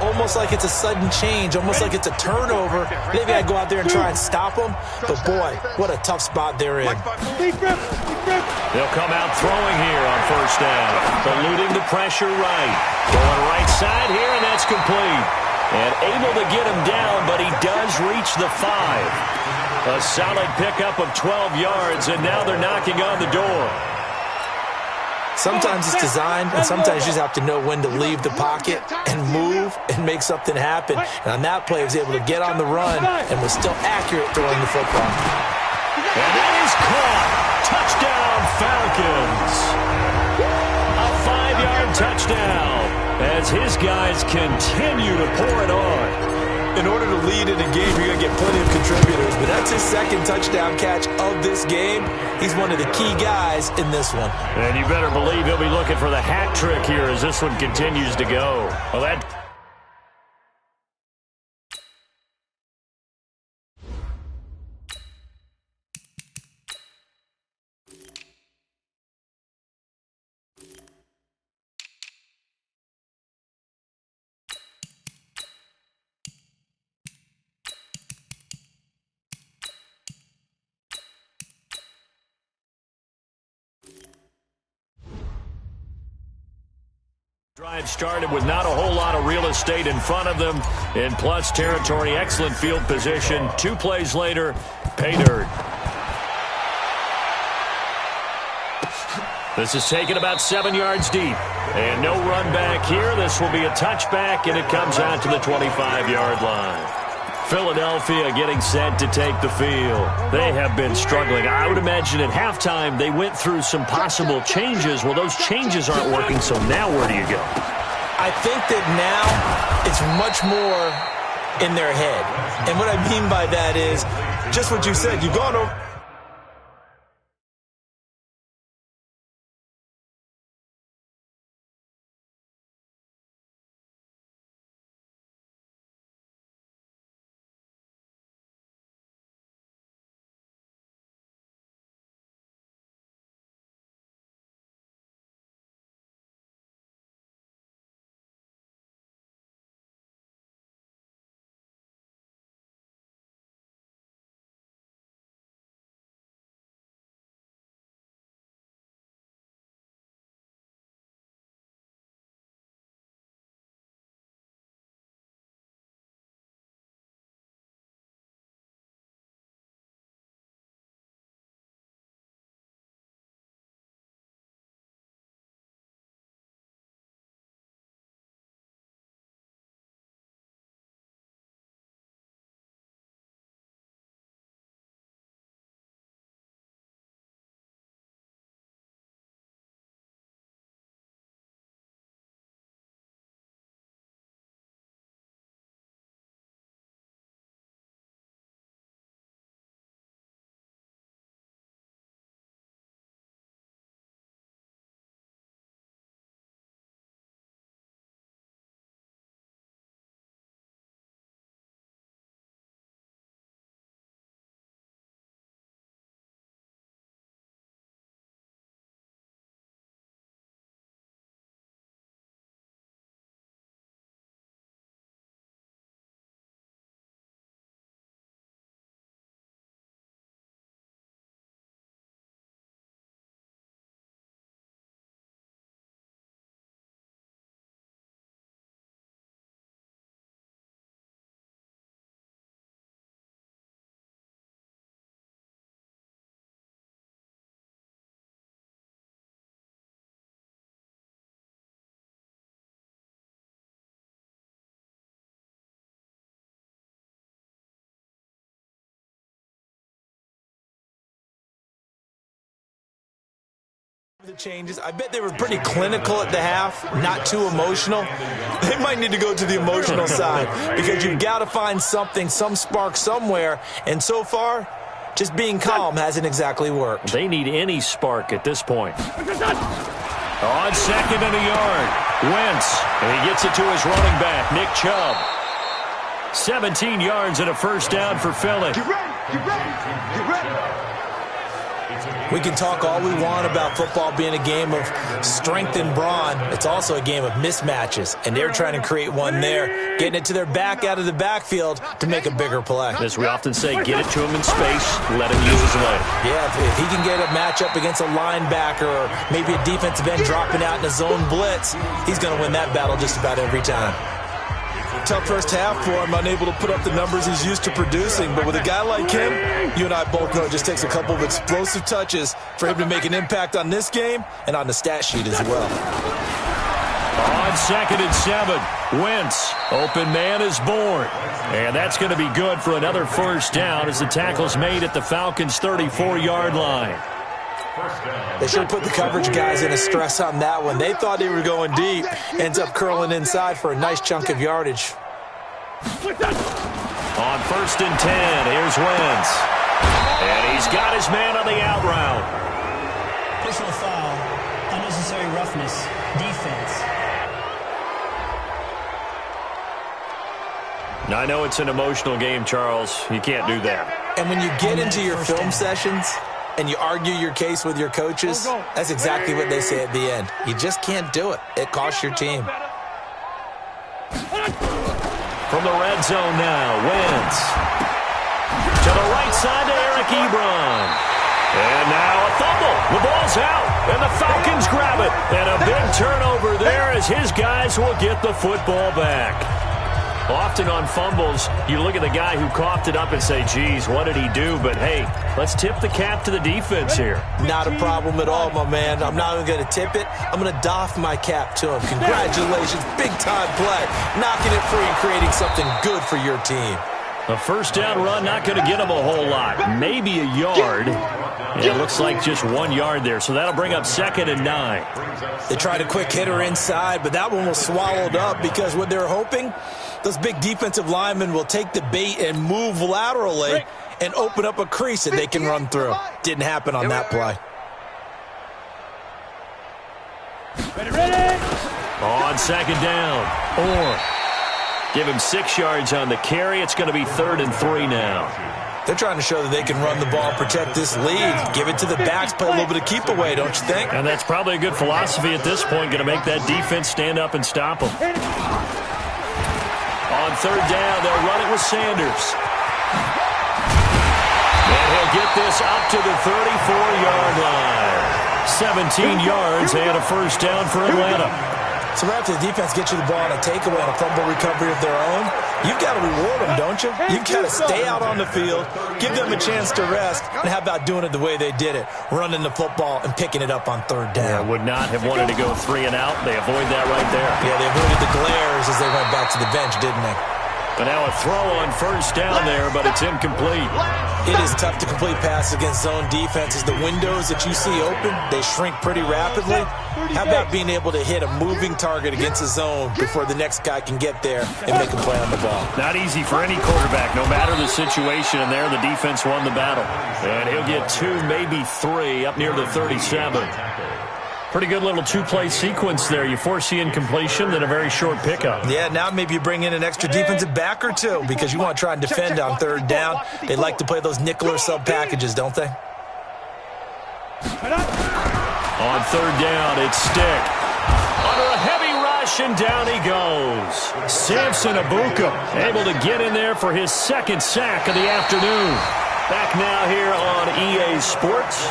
almost like it's a sudden change, almost like it's a turnover. They've got to go out there and try and stop them. But, boy, what a tough spot they're in. They'll come out throwing here on first down. Eluding the pressure right. Going right side here, and that's complete. And able to get him down, but he does reach the 5. A solid pickup of 12 yards, and now they're knocking on the door. Sometimes it's designed, and sometimes you just have to know when to leave the pocket and move and make something happen. And on that play, he was able to get on the run and was still accurate throwing the football. And that is caught. Touchdown, Falcons. A 5-yard touchdown as his guys continue to pour it on. In order to lead in a game, you're going to get plenty of contributors, but that's his second touchdown catch of this game. He's one of the key guys in this one. And you better believe he'll be looking for the hat trick here as this one continues to go. Well, that... Drive started with not a whole lot of real estate in front of them. In plus territory, excellent field position. 2 plays later, pay dirt. This is taken about 7 yards deep. And no run back here. This will be a touchback, and it comes out to the 25-yard line. Philadelphia getting set to take the field. They have been struggling. I would imagine at halftime they went through some possible changes. Well, those changes aren't working, so now where do you go? I think that now it's much more in their head. And what I mean by that is just what you said. You've gone over... The changes. I bet they were pretty clinical at the half, not too emotional. They might need to go to the emotional side because you've got to find something, some spark somewhere. And so far, just being calm hasn't exactly worked. They need any spark at this point. On 2nd and a yard, Wentz, and he gets it to his running back, Nick Chubb. 17 yards and a first down for Philly. Get ready, get ready, get ready. We can talk all we want about football being a game of strength and brawn. It's also a game of mismatches, and they're trying to create one there, getting it to their back out of the backfield to make a bigger play. As we often say, get it to him in space, let him use his leg. Yeah, if he can get a matchup against a linebacker or maybe a defensive end dropping out in a zone blitz, he's going to win that battle just about every time. Tough first half for him, unable to put up the numbers he's used to producing. But with a guy like him, you and I both know it just takes a couple of explosive touches for him to make an impact on this game and on the stat sheet as well. On 2nd and 7, Wentz, open man is born. And that's going to be good for another first down as the tackle's made at the Falcons' 34-yard line. They sure put the coverage guys in a stress on that one. They thought they were going deep. Ends up curling inside for a nice chunk of yardage. On 1st and 10, here's Wentz. And he's got his man on the out route. Personal foul. Unnecessary roughness. Defense. Now, I know it's an emotional game, Charles. You can't do that. And when you get into your film sessions and you argue your case with your coaches, that's exactly what they say at the end. You just can't do it. It costs your team. From the red zone now, Wentz. To the right side to Eric Ebron. And now a fumble. The ball's out, and the Falcons grab it. And a big turnover there as his guys will get the football back. Often on fumbles, you look at the guy who coughed it up and say, geez, what did he do? But, hey, let's tip the cap to the defense here. Not a problem at all, my man. I'm not even going to tip it. I'm going to doff my cap to him. Congratulations. Big-time play. Knocking it free and creating something good for your team. A first down run, not going to get him a whole lot. Maybe a yard. And it looks like just 1 yard there. So that'll bring up 2nd and 9. They tried a quick hitter inside, but that one was swallowed up because what they're hoping, those big defensive linemen will take the bait and move laterally and open up a crease that they can run through. Didn't happen on that play. On 2nd down, Orr. Give him 6 yards on the carry. It's going to be 3rd and 3 now. They're trying to show that they can run the ball and protect this lead. Give it to the backs, play a little bit of keep away, don't you think? And that's probably a good philosophy at this point, going to make that defense stand up and stop them. On 3rd down, they'll run it with Sanders. And he'll get this up to the 34-yard line. 17 yards and a first down for Atlanta. So right after the defense gets you the ball on a takeaway and a fumble recovery of their own, you've got to reward them, don't you? You've got to stay out on the field, give them a chance to rest, and how about doing it the way they did it, running the football and picking it up on 3rd down. Yeah, would not have wanted to go 3 and out. They avoid that right there. Yeah, they avoided the glares as they went back to the bench, didn't they? But now a throw on first down there, but it's incomplete. It is tough to complete passes against zone defenses. The windows that you see open, they shrink pretty rapidly. How about being able to hit a moving target against a zone before the next guy can get there and make a play on the ball? Not easy for any quarterback, no matter the situation. And there, the defense won the battle. And he'll get 2, maybe 3, up near the 37. Pretty good little 2-play sequence there. You force the incompletion, then a very short pickup. Yeah, now maybe you bring in an extra defensive back or two because you want to try and defend on 3rd down. They like to play those nickel or sub packages, don't they? On 3rd down, it's Stick. Under a heavy rush, and down he goes. Samson Abuka able to get in there for his 2nd sack of the afternoon. Back now here on EA Sports.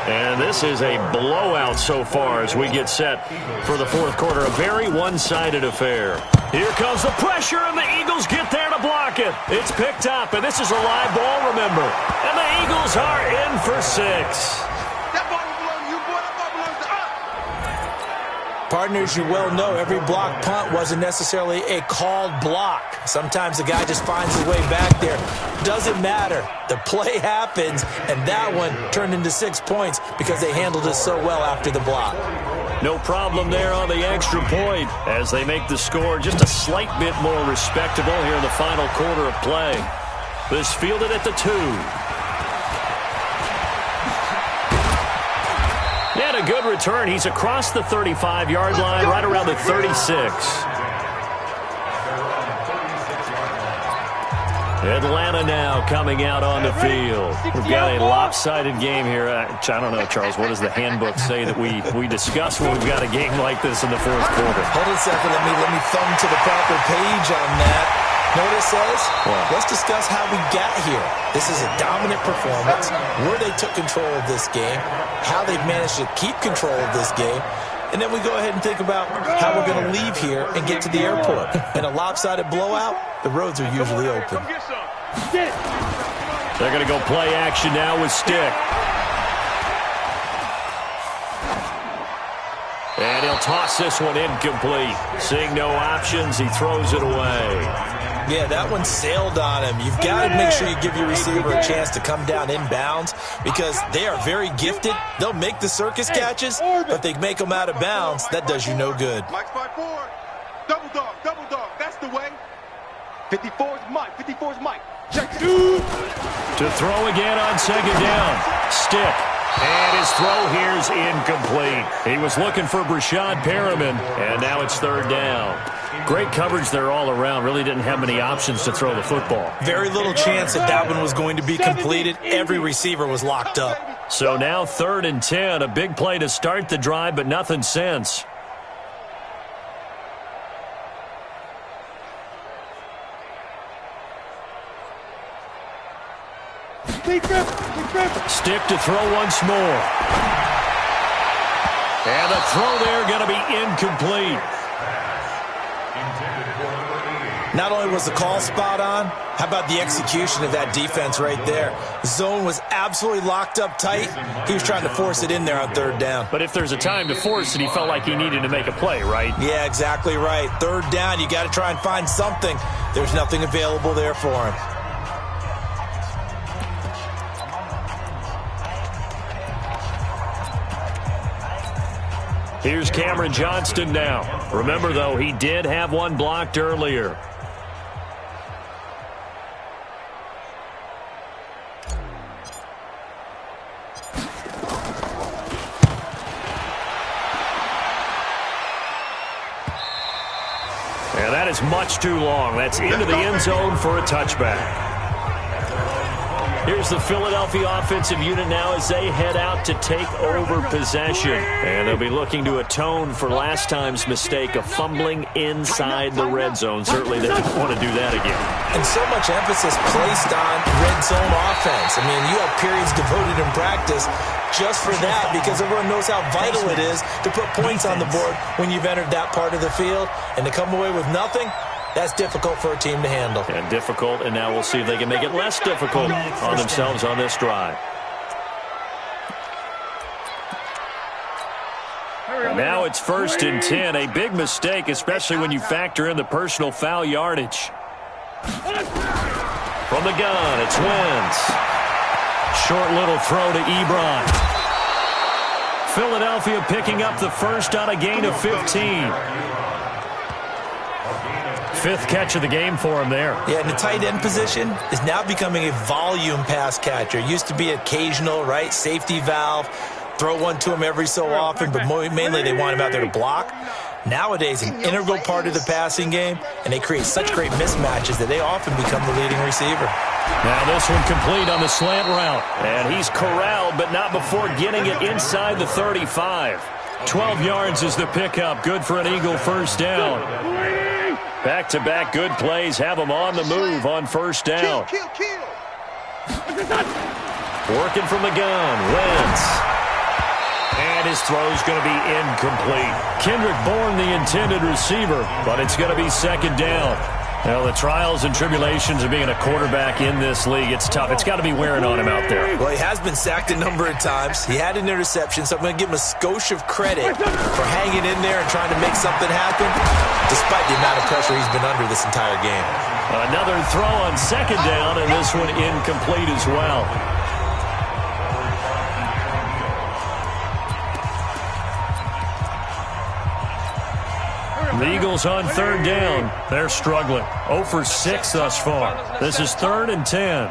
And this is a blowout so far as we get set for the 4th quarter. A very one-sided affair. Here comes the pressure, and the Eagles get there to block it. It's picked up, and this is a live ball, remember. And the Eagles are in for 6. Partners, you well know every block punt wasn't necessarily a called block. Sometimes the guy just finds his way back there. Doesn't matter. The play happens, and that one turned into 6 points because they handled it so well after the block. No problem there on the extra point as they make the score just a slight bit more respectable here in the final quarter of play. This fielded at the 2. And a good return. He's across the 35-yard line, right around the 36. Atlanta now coming out on the field. We've got a lopsided game here. I don't know, Charles, what does the handbook say that we discuss when we've got a game like this in the fourth quarter? Hold on a second. Let me thumb to the proper page on that. Know what it says? What? Let's discuss how we got here. This is a dominant performance, where they took control of this game, how they've managed to keep control of this game, and then we go ahead and think about how we're going to leave here and get to the airport. In a lopsided blowout, the roads are usually open. They're going to go play action now with Stick. And he'll toss this one incomplete. Seeing no options, he throws it away. Yeah, that one sailed on him. You've got to make sure you give your receiver a chance to come down inbounds because they are very gifted. They'll make the circus catches, but they make them out of bounds. That does you no good. Mike's 5-4. Double dog. That's the way. 54's Mike. 54's Mike. Check it. To throw again on second down. Stick. And his throw here's incomplete. He was looking for Brashad Perriman, and now it's third down. Great coverage there all around. Really didn't have many options to throw the football. Very little chance that one was going to be completed. Every receiver was locked up. So now 3rd and 10. A big play to start the drive, but nothing since. Stick to throw once more. And the throw there going to be incomplete. Not only was the call spot on, how about the execution of that defense right there? The zone was absolutely locked up tight. He was trying to force it in there on 3rd down. But if there's a time to force it, he felt like he needed to make a play, right? Yeah, exactly right. 3rd down, you got to try and find something. There's nothing available there for him. Here's Cameron Johnston now. Remember, though, he did have one blocked earlier. And that is much too long. That's into the end zone for a touchback. Here's the Philadelphia offensive unit now as they head out to take over possession. And they'll be looking to atone for last time's mistake of fumbling inside the red zone. Certainly they don't want to do that again. And so much emphasis placed on red zone offense. I mean, you have periods devoted in practice just for that because everyone knows how vital it is to put points on the board when you've entered that part of the field. And to come away with nothing, that's difficult for a team to handle. And difficult, and now we'll see if they can make it less difficult on themselves on this drive. Now it's 1st and 10. A big mistake, especially when you factor in the personal foul yardage. From the gun, it's Wentz. Short little throw to Ebron. Philadelphia picking up the first on a gain of 15. 5th catch of the game for him there. Yeah, and the tight end position is now becoming a volume pass catcher. Used to be occasional, right? Safety valve. Throw one to him every so often, but mainly they want him out there to block. Nowadays, an integral part of the passing game, and they create such great mismatches that they often become the leading receiver. Now this one complete on the slant route. And he's corralled, but not before getting it inside the 35. 12 yards is the pickup. Good for an Eagle first down. Back-to-back good plays have him on the move on first down. Working from the gun, Wentz. And his throw's going to be incomplete. Kendrick Bourne, the intended receiver, but it's going to be 2nd down. Well, the trials and tribulations of being a quarterback in this league, it's tough. It's got to be wearing on him out there. Well, he has been sacked a number of times. He had an interception, so I'm going to give him a skosh of credit for hanging in there and trying to make something happen, despite the amount of pressure he's been under this entire game. Another throw on 2nd down, and this one incomplete as well. The Eagles on 3rd down. They're struggling. 0 for 6 thus far. This is 3rd and 10.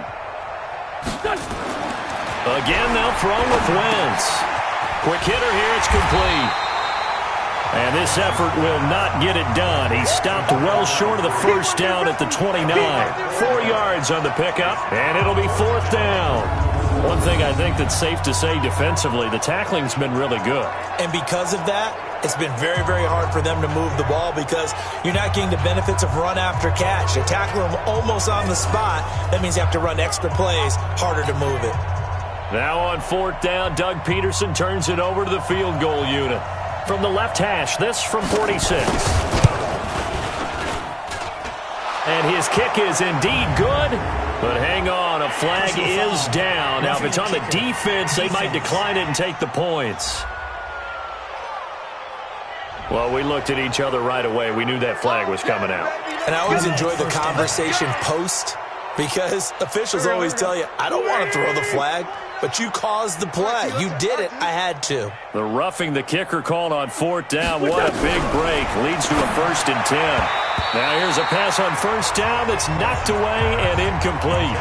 Again, they'll throw with Wentz. Quick hitter here. It's complete. And this effort will not get it done. He stopped well short of the first down at the 29. 4 yards on the pickup, and it'll be 4th down. One thing I think that's safe to say defensively, the tackling's been really good. And because of that, it's been very, very hard for them to move the ball because you're not getting the benefits of run after catch. You tackle them almost on the spot. That means you have to run extra plays, harder to move it. Now on 4th down, Doug Peterson turns it over to the field goal unit. From the left hash, this from 46. And his kick is indeed good. But hang on, a flag is down. Now, if it's on the defense, they might decline it and take the points. Well, we looked at each other right away. We knew that flag was coming out. And I always enjoy the conversation post because officials always tell you, I don't want to throw the flag, but you caused the play. You did it. I had to. The roughing the kicker called on 4th down. What a big break. Leads to a 1st and 10. Now here's a pass on 1st down that's knocked away and incomplete.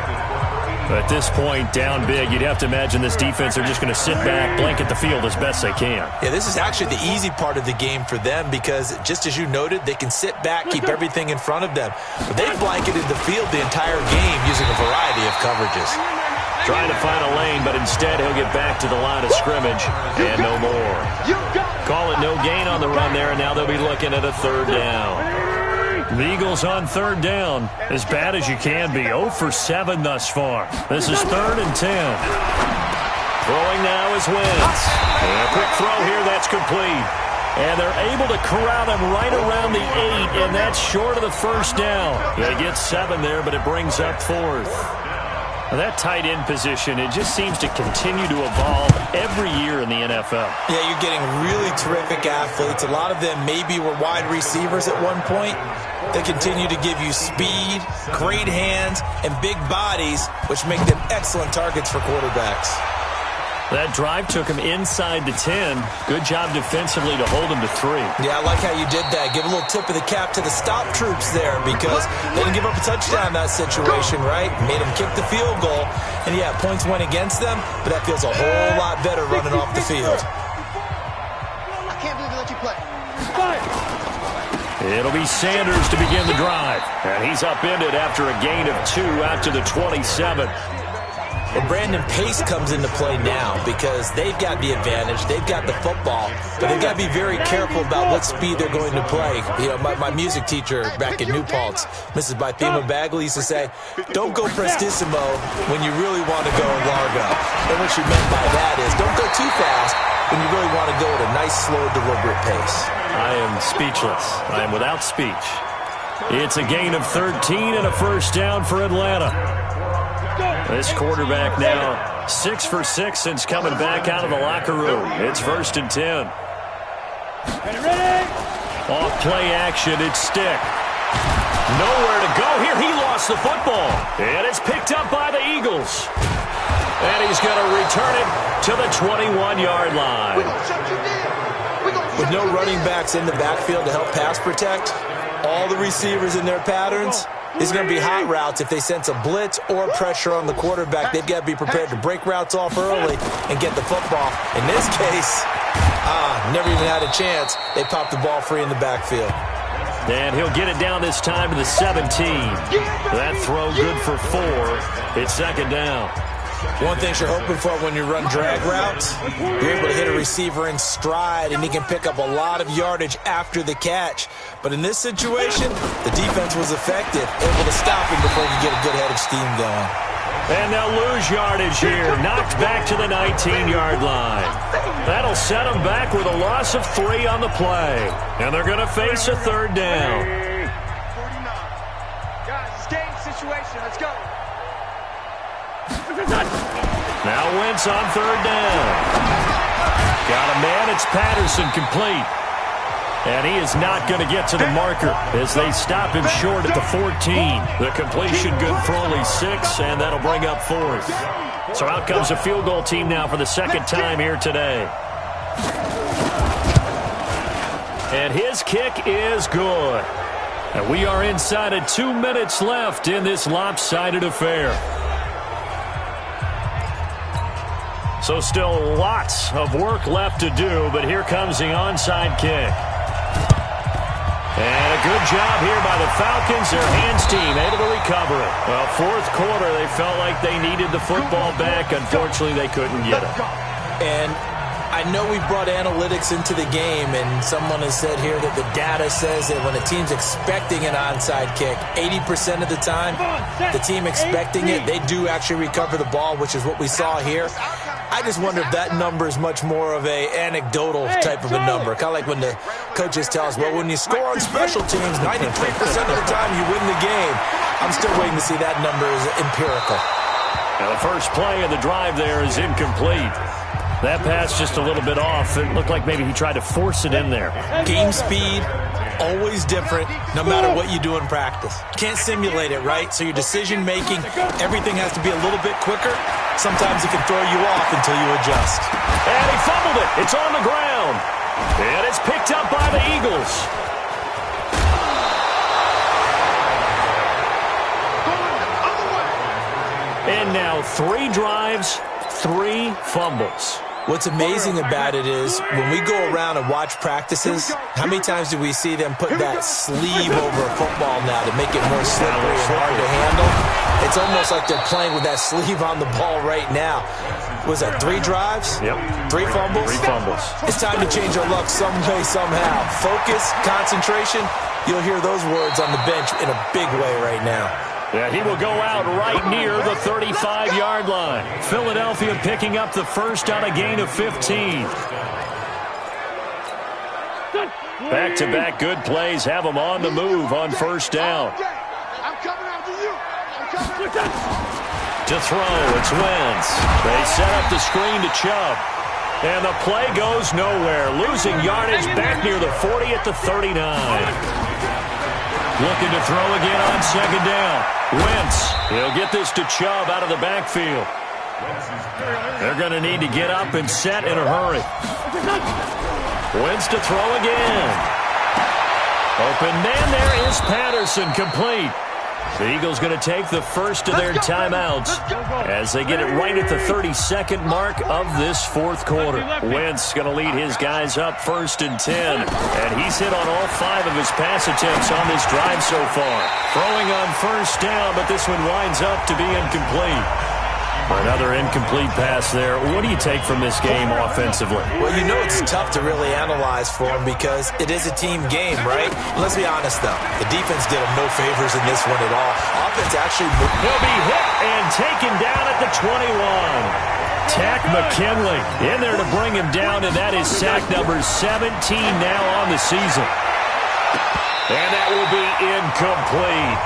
At this point, down big, you'd have to imagine this defense, they're just going to sit back, blanket the field as best they can. Yeah, this is actually the easy part of the game for them because, just as you noted, they can sit back, keep everything in front of them. But they've blanketed the field the entire game using a variety of coverages. Trying to find a lane, but instead he'll get back to the line of scrimmage and no more. Call it no gain on the run there, and now they'll be looking at a 3rd down. The Eagles on 3rd down, as bad as you can be. 0 for 7 thus far. This is 3rd and 10. Throwing now is Wentz. And a quick throw here, that's complete. And they're able to corral him right around the 8, and that's short of the 1st down. They get 7 there, but it brings up 4th. Now that tight end position, it just seems to continue to evolve every year in the NFL. Yeah, you're getting really terrific athletes. A lot of them maybe were wide receivers at one point. They continue to give you speed, great hands, and big bodies, which make them excellent targets for quarterbacks. That drive took him inside the 10. Good job defensively to hold him to 3. Yeah, I like how you did that. Give a little tip of the cap to the stop troops there because they didn't give up a touchdown in that situation, right? Made them kick the field goal. And, yeah, points went against them, but that feels a whole lot better running off the field. I can't believe they let you play. It'll be Sanders to begin the drive. And he's upended after a gain of 2 out to the 27. Well, Brandon, pace comes into play now because they've got the advantage. They've got the football, but they've got to be very careful about what speed they're going to play. You know, my music teacher back in New Paltz, Mrs. Bythema Bagley, used to say, don't go prestissimo when you really want to go largo. And what she meant by that is don't go too fast when you really want to go at a nice, slow, deliberate pace. I am speechless. I am without speech. It's a gain of 13 and a 1st down for Atlanta. This quarterback now 6 for 6 since coming back out of the locker room. It's 1st and 10. Off play action, it's Stick. Nowhere to go here. He lost the football. And it's picked up by the Eagles. And he's going to return it to the 21-yard line. With no running backs in the backfield to help pass protect, all the receivers in their patterns, it's going to be hot routes. If they sense a blitz or pressure on the quarterback, they've got to be prepared to break routes off early and get the football. In this case, never even had a chance. They popped the ball free in the backfield. And he'll get it down this time to the 17. That throw good for 4. It's 2nd down. One thing you're hoping for when you run drag routes, you're able to hit a receiver in stride, and he can pick up a lot of yardage after the catch. But in this situation, the defense was effective, able to stop him before he could get a good head of steam going. And they'll lose yardage here, knocked back to the 19-yard line. That'll set them back with a loss of 3 on the play. And they're going to face a 3rd down. 49. Guys, it's game situation. Let's go. Now Wentz on 3rd down. Got a man, it's Patterson complete. And he is not going to get to the marker as they stop him short at the 14. The completion good for only 6, and that'll bring up 4th. So out comes a field goal team now for the 2nd time here today. And his kick is good. And we are inside of 2 minutes left in this lopsided affair. So still lots of work left to do, but here comes the onside kick. And a good job here by the Falcons. Their hands team able to recover it. Well, fourth quarter, they felt like they needed the football back. Unfortunately, they couldn't get it. And I know we brought analytics into the game, and someone has said here that the data says that when a team's expecting an onside kick, 80% of the time, the team expecting it, they do actually recover the ball, which is what we saw here. I just wonder if that number is much more of a anecdotal type of a number. Kind of like when the coaches tell us, well, when you score on special teams, 93% of the time you win the game. I'm still waiting to see that number is empirical. Now the first play of the drive there is incomplete. That pass just a little bit off. It looked like maybe he tried to force it in there. Game speed, always different, no matter what you do in practice. Can't simulate it, right? So your decision-making, everything has to be a little bit quicker. Sometimes it can throw you off until you adjust. And he fumbled it. It's on the ground. And it's picked up by the Eagles. And now 3 drives, 3 fumbles. What's amazing about it is when we go around and watch practices, how many times do we see them put that sleeve over a football now to make it more slippery and hard to handle? It's almost like they're playing with that sleeve on the ball right now. Was that 3 drives? Yep. 3 fumbles? 3 fumbles. It's time to change our luck some way, somehow. Focus, concentration, you'll hear those words on the bench in a big way right now. Yeah, he will go out right near the 35-yard line. Philadelphia picking up the first on a gain of 15. Back-to-back good plays have them on the move on first down. I'm coming after you. To throw, it's Wentz. They set up the screen to Chubb. And the play goes nowhere. Losing yardage back near the 40 at the 39. Looking to throw again on second down. Wentz, he'll get this to Chubb out of the backfield. They're going to need to get up and set in a hurry. Wentz to throw again. Open man, there is Patterson, complete. The Eagles going to take the first of their timeouts as they get it right at the 32nd mark of this fourth quarter. Wentz going to lead his guys up 1st and 10, and he's hit on all 5 of his pass attempts on this drive so far. Throwing on first down, but this one winds up to be incomplete. Another incomplete pass there. What do you take from this game offensively? Well, you know it's tough to really analyze for them because it is a team game, right? Let's be honest, though. The defense did them no favors in this one at all. Offense actually moved. He'll be hit and taken down at the 21. Tack McKinley in there to bring him down, and that is sack number 17 now on the season. And that will be incomplete.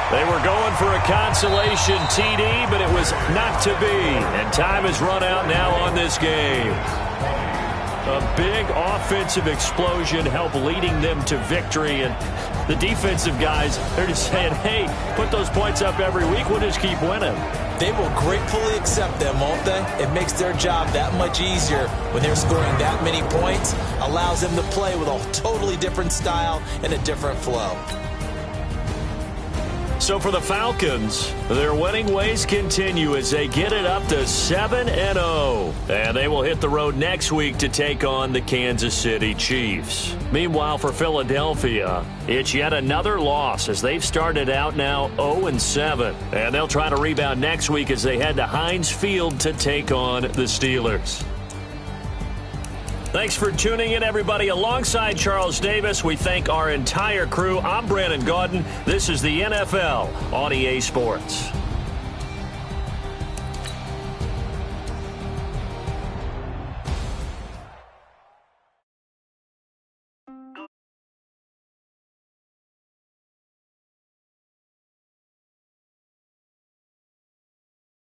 They were going for a consolation TD, but it was not to be. And time has run out now on this game. A big offensive explosion helped leading them to victory. And the defensive guys, they're just saying, hey, put those points up every week. We'll just keep winning. They will gratefully accept them, won't they? It makes their job that much easier when they're scoring that many points. Allows them to play with a totally different style and a different flow. So for the Falcons, their winning ways continue as they get it up to 7-0. And they will hit the road next week to take on the Kansas City Chiefs. Meanwhile, for Philadelphia, it's yet another loss as they've started out now 0-7. And they'll try to rebound next week as they head to Heinz Field to take on the Steelers. Thanks for tuning in, everybody. Alongside Charles Davis, we thank our entire crew. I'm Brandon Gaudin. This is the NFL on EA Sports.